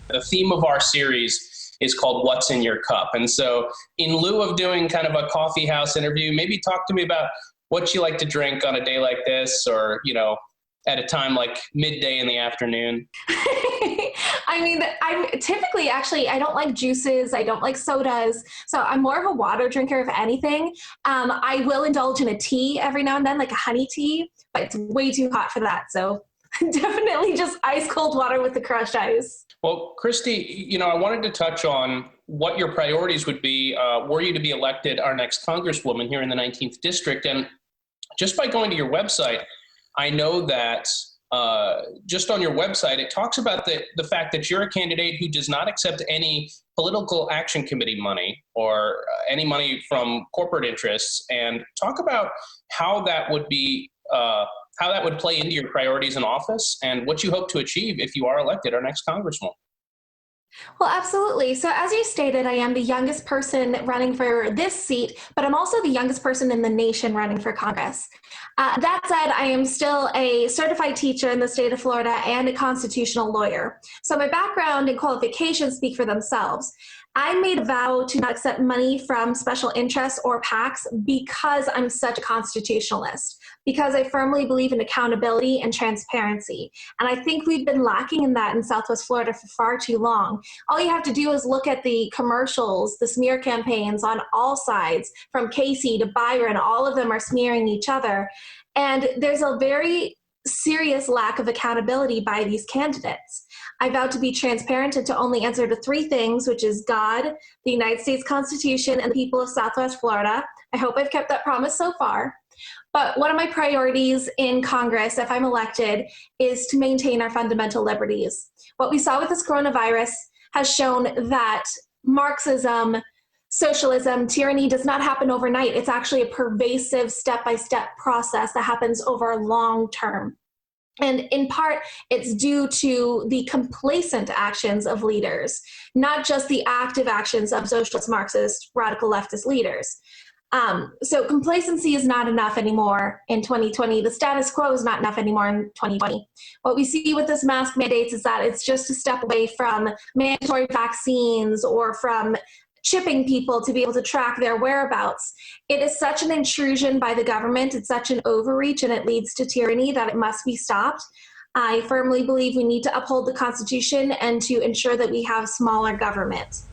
The theme of our series is called What's in Your Cup. And so, in lieu of doing kind of a coffee house interview, maybe talk to me about what you like to drink on a day like this, or, at a time like midday in the afternoon. I mean, I'm typically actually, I don't like juices. I don't like sodas. So I'm more of a water drinker, if anything. I will indulge in a tea every now and then, like a honey tea, but it's way too hot for that. So definitely just ice cold water with the crushed ice. Well, Christy, I wanted to touch on what your priorities would be were you to be elected our next Congresswoman here in the 19th District. And just by going to your website, I know that just on your website, it talks about the fact that you're a candidate who does not accept any political action committee money or any money from corporate interests, and talk about how that would be, how that would play into your priorities in office and what you hope to achieve if you are elected our next congresswoman. Well, absolutely. So, as you stated, I am the youngest person running for this seat, but I'm also the youngest person in the nation running for Congress. That said, I am still a certified teacher in the state of Florida and a constitutional lawyer. So, my background and qualifications speak for themselves. I made a vow to not accept money from special interests or PACs because I'm such a constitutionalist, because I firmly believe in accountability and transparency. And I think we've been lacking in that in Southwest Florida for far too long. All you have to do is look at the commercials, the smear campaigns on all sides, from Casey to Byron. All of them are smearing each other. And there's a very serious lack of accountability by these candidates. I vowed to be transparent and to only answer to three things, which is God, the United States Constitution, and the people of Southwest Florida. I hope I've kept that promise so far. But one of my priorities in Congress, if I'm elected, is to maintain our fundamental liberties. What we saw with this coronavirus has shown that Marxism, socialism, tyranny does not happen overnight. It's actually a pervasive step-by-step process that happens over long term. And in part, it's due to the complacent actions of leaders, not just the active actions of socialist, Marxist, radical leftist leaders. So complacency is not enough anymore in 2020. The status quo is not enough anymore in 2020. What we see with this mask mandates is that it's just a step away from mandatory vaccines or from chipping people to be able to track their whereabouts. It is such an intrusion by the government, it's such an overreach, and it leads to tyranny that it must be stopped. I firmly believe we need to uphold the Constitution and to ensure that we have smaller government.